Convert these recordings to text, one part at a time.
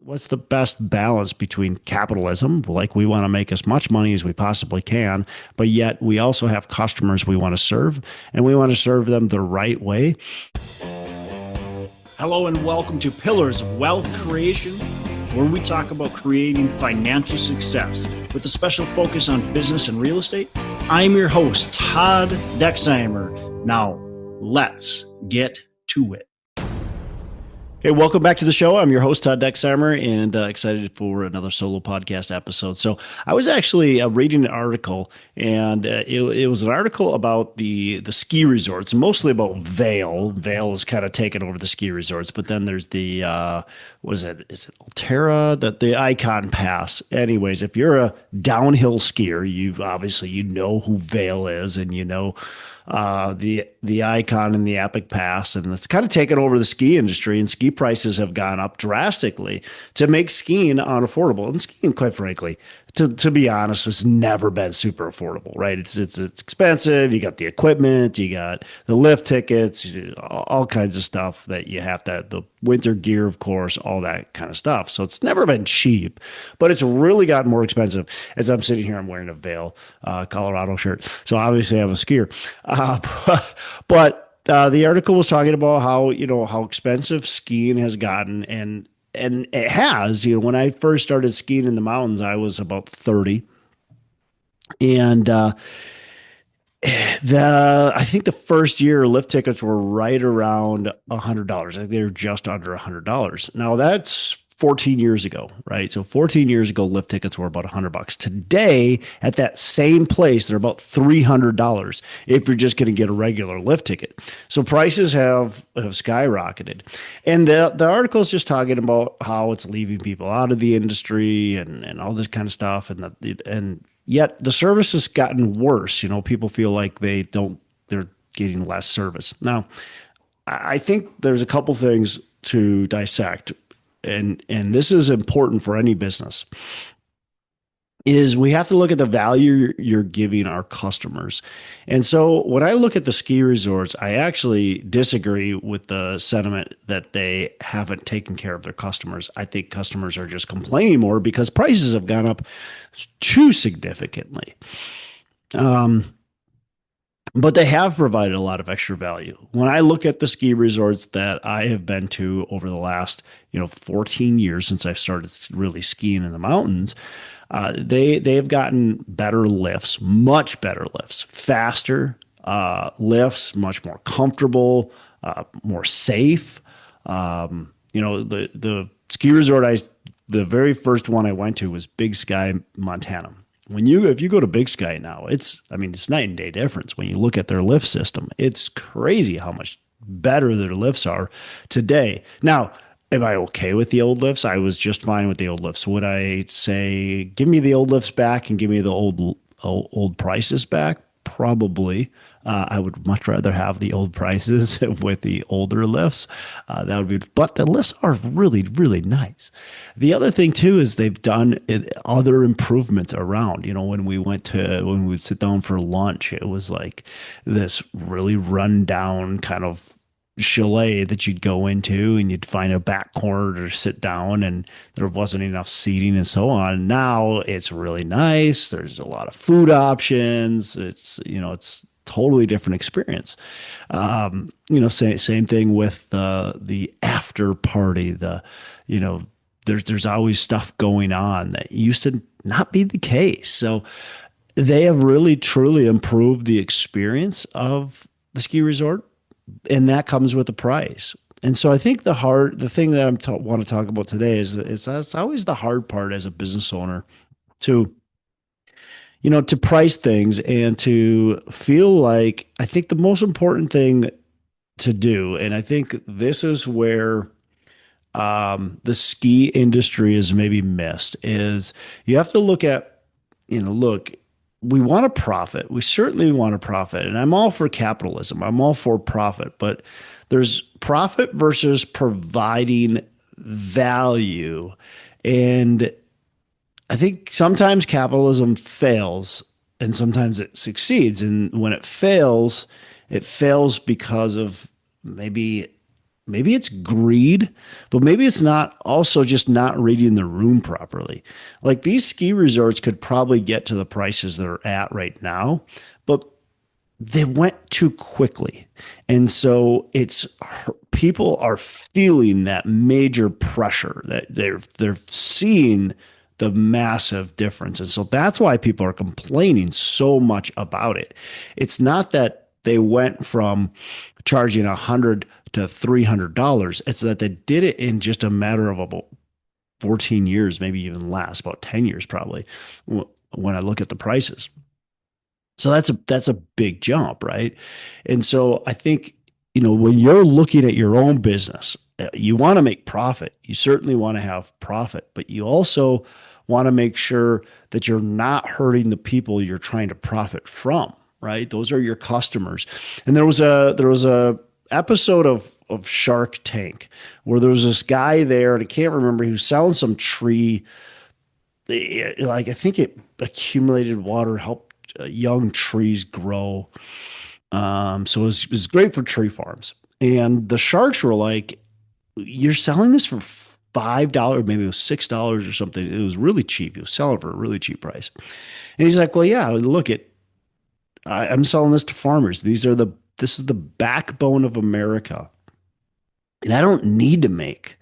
what's the best balance between capitalism, like we want to make as much money as we possibly can, but yet we also have customers we want to serve, and we want to serve them the right way. Hello and welcome to Pillars of Wealth Creation, where we talk about creating financial success with a special focus on business and real estate. I'm your host, Todd Dexheimer. Now, let's get to it. Hey, welcome back to the show. I'm your host, Todd Dexheimer, and excited for another solo podcast episode. So I was actually reading an article, and it was an article about the ski resorts, mostly about Vail. Vail is kind of taken over the ski resorts, but then there's the, what is it? Is it Altera? The Icon Pass. Anyways, if you're a downhill skier, you know who Vail is, and you know the Icon and the Epic Pass, and it's kind of taken over the ski industry, and ski prices have gone up drastically to make skiing unaffordable. And skiing, quite frankly, to be honest, has never been super affordable, right? It's expensive. You got the equipment, you got the lift tickets, all kinds of stuff that you have to, the winter gear, of course, all that kind of stuff. So it's never been cheap, but it's really gotten more expensive. As I'm sitting here, I'm wearing a Vail, Colorado shirt. So obviously I'm a skier. But the article was talking about how expensive skiing has gotten, and it has. When I first started skiing in the mountains, I was about 30, and I think the first year lift tickets were right around $100. I think they were just under $100. Now that's 14 years ago, right? So 14 years ago, lift tickets were about $100. Today, at that same place, they're about $300 if you're just going to get a regular lift ticket. So prices have skyrocketed. And the article is just talking about how it's leaving people out of the industry and all this kind of stuff. And yet the service has gotten worse. People feel like they're getting less service. Now, I think there's a couple things to dissect. And this is important for any business, is we have to look at the value you're giving our customers. And so when I look at the ski resorts, I actually disagree with the sentiment that they haven't taken care of their customers. I think customers are just complaining more because prices have gone up too significantly. But they have provided a lot of extra value. When I look at the ski resorts that I have been to over the last, 14 years since I've started really skiing in the mountains, they've gotten better lifts, much better lifts, faster lifts, much more comfortable, more safe. The ski resort the very first one I went to was Big Sky, Montana. If you go to Big Sky now, it's night and day difference. When you look at their lift system, it's crazy how much better their lifts are today. Now, am I okay with the old lifts? I was just fine with the old lifts. Would I say, give me the old lifts back and give me the old prices back? Probably. I would much rather have the old prices with the older lifts. That would be, but the lifts are really, really nice. The other thing too is they've done other improvements around. When we would sit down for lunch, it was like this really run down kind of chalet that you'd go into, and you'd find a back corner to sit down, and there wasn't enough seating and so on. Now it's really nice. There's a lot of food options. It's totally different experience. Same thing with the after party. There's always stuff going on that used to not be the case. So they have really truly improved the experience of the ski resort, and that comes with the price. And so I think the thing that want to talk about today is that's always the hard part as a business owner to price things and to feel like, I think the most important thing to do, and I think this is where the ski industry is maybe missed, is you have to look at, we want to profit. We certainly want to profit. And I'm all for capitalism. I'm all for profit, but there's profit versus providing value. And I think sometimes capitalism fails and sometimes it succeeds. And when it fails because of maybe maybe it's greed, but maybe it's not also just not reading the room properly. Like these ski resorts could probably get to the prices they're at right now, but they went too quickly. And so it's people are feeling that major pressure that they're seeing the massive difference. And so that's why people are complaining so much about it. It's not that they went from charging $100 to $300. It's that they did it in just a matter of about 14 years, maybe even less, about 10 years probably, when I look at the prices. So that's a big jump, right? And so I think, when you're looking at your own business, you want to make profit. You certainly want to have profit, but you also want to make sure that you're not hurting the people you're trying to profit from, right? Those are your customers. And there was a episode of Shark Tank where there was this guy there, and I can't remember, he was selling some tree. Like I think it accumulated water, helped young trees grow. So it was great for tree farms. And the sharks were like, "You're selling this for $5, maybe it was $6 or something." It was really cheap. He was selling for a really cheap price. And he's like, "Well, yeah, look I'm selling this to farmers. This is the backbone of America, and I don't need to make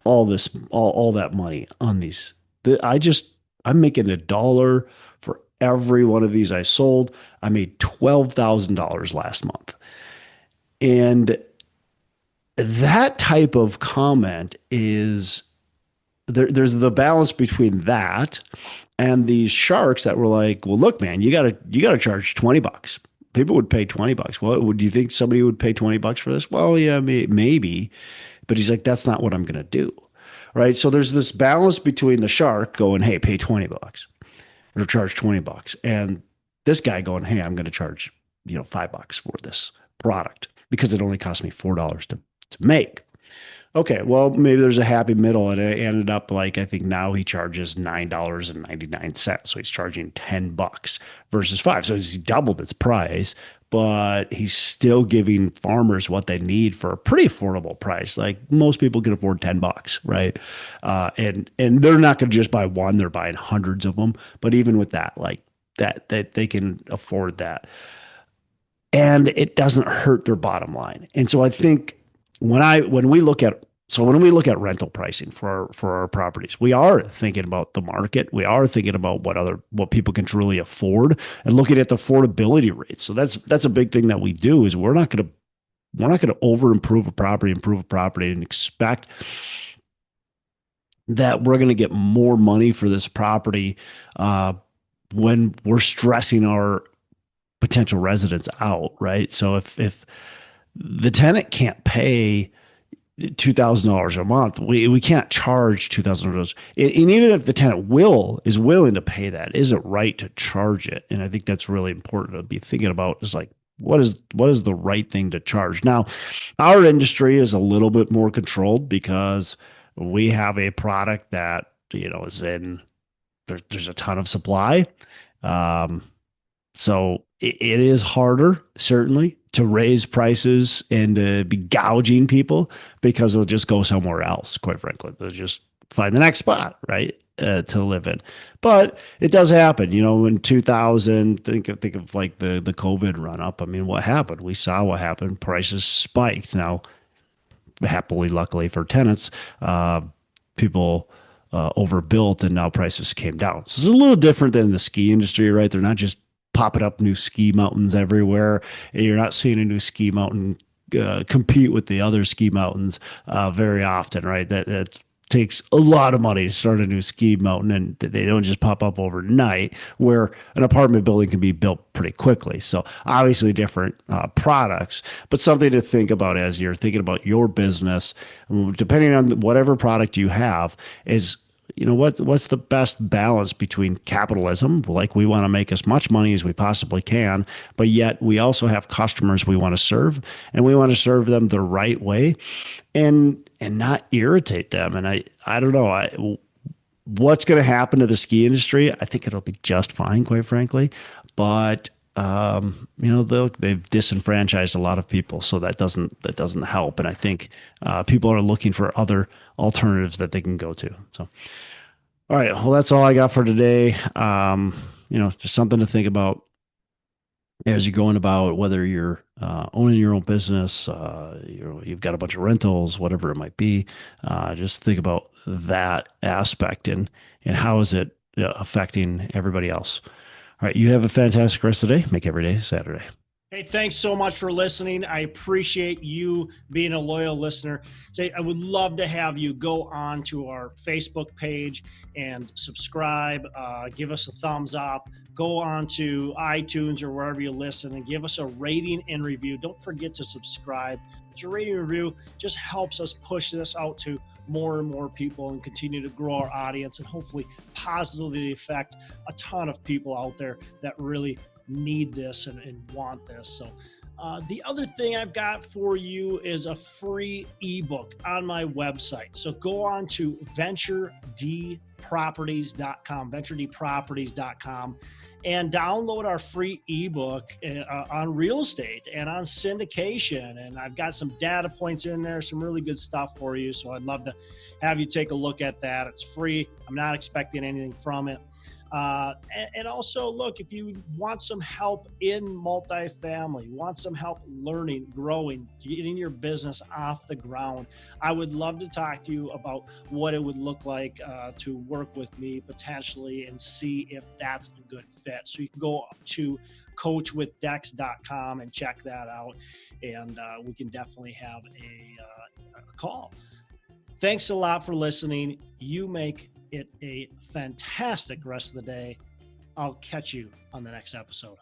all that money on these. I'm making $1 for every one of these I sold. I made $12,000 last month." And that type of comment is there's the balance between that and these sharks that were like, "Well, look, man, you gotta charge $20. People would pay $20. Well, would you think somebody would pay $20 for this? Well, yeah, maybe. But he's like, that's not what I'm going to do. Right. So there's this balance between the shark going, "Hey, pay $20 or charge $20." And this guy going, "Hey, I'm going to charge, $5 for this product because it only cost me $4 to make." Okay, well, maybe there's a happy middle, and it ended up like, I think now he charges $9.99. So he's charging $10 versus 5. So he's doubled its price, but he's still giving farmers what they need for a pretty affordable price. Like most people can afford $10, right? And they're not going to just buy one; they're buying hundreds of them. But even with that, like that they can afford that, and it doesn't hurt their bottom line. And so I think when we look at rental pricing for our properties, we are thinking about the market. We are thinking about what people can truly afford and looking at the affordability rates. So that's a big thing that we do is we're not going to improve a property and expect that we're going to get more money for this property when we're stressing our potential residents out, right? So if the tenant can't pay $2,000 a month, we can't charge $2,000. And even if the tenant is willing to pay that, is it right to charge it? And I think that's really important to be thinking about, is like, what is the right thing to charge? Now, our industry is a little bit more controlled because we have a product that, there's a ton of supply. So it is harder, certainly, to raise prices and to be gouging people because they'll just go somewhere else, quite frankly. They'll just find the next spot, right, to live in. But it does happen. In 2000, think of like the COVID run up. I mean, what happened? We saw what happened. Prices spiked. Now, happily, luckily for tenants, people overbuilt and now prices came down. So it's a little different than the ski industry, right? They're not just popping up new ski mountains everywhere, and you're not seeing a new ski mountain compete with the other ski mountains very often, right? That takes a lot of money to start a new ski mountain, and they don't just pop up overnight, where an apartment building can be built pretty quickly. So obviously different products, but something to think about as you're thinking about your business, depending on whatever product you have, is what's the best balance between capitalism, like we want to make as much money as we possibly can, but yet we also have customers we want to serve, and we want to serve them the right way and not irritate them. And I don't know what's going to happen to the ski industry. I think it'll be just fine, quite frankly, but they've disenfranchised a lot of people, so that doesn't help. And I think people are looking for other alternatives that they can go to. So, all right, well, that's all I got for today. Just something to think about as you're going about whether you're owning your own business, you've got a bunch of rentals, whatever it might be. Just think about that aspect and how is it affecting everybody else. All right, you have a fantastic rest of the day. Make every day Saturday. Hey, thanks so much for listening. I appreciate you being a loyal listener. I would love to have you go on to our Facebook page and subscribe, give us a thumbs up, go on to iTunes or wherever you listen and give us a rating and review. Don't forget to subscribe. Your rating and review just helps us push this out to more and more people and continue to grow our audience and hopefully positively affect a ton of people out there that really need this and want this. So the other thing I've got for you is a free ebook on my website. So go on to venturedproperties.com, and download our free ebook on real estate and on syndication. And I've got some data points in there, some really good stuff for you. So I'd love to have you take a look at that. It's free. I'm not expecting anything from it. And also, look, if you want some help in multifamily, want some help learning, growing, getting your business off the ground, I would love to talk to you about what it would look like to work with me potentially and see if that's a good fit. So you can go to coachwithdex.com and check that out, and we can definitely have a call. Thanks a lot for listening. You make it a fantastic rest of the day. I'll catch you on the next episode.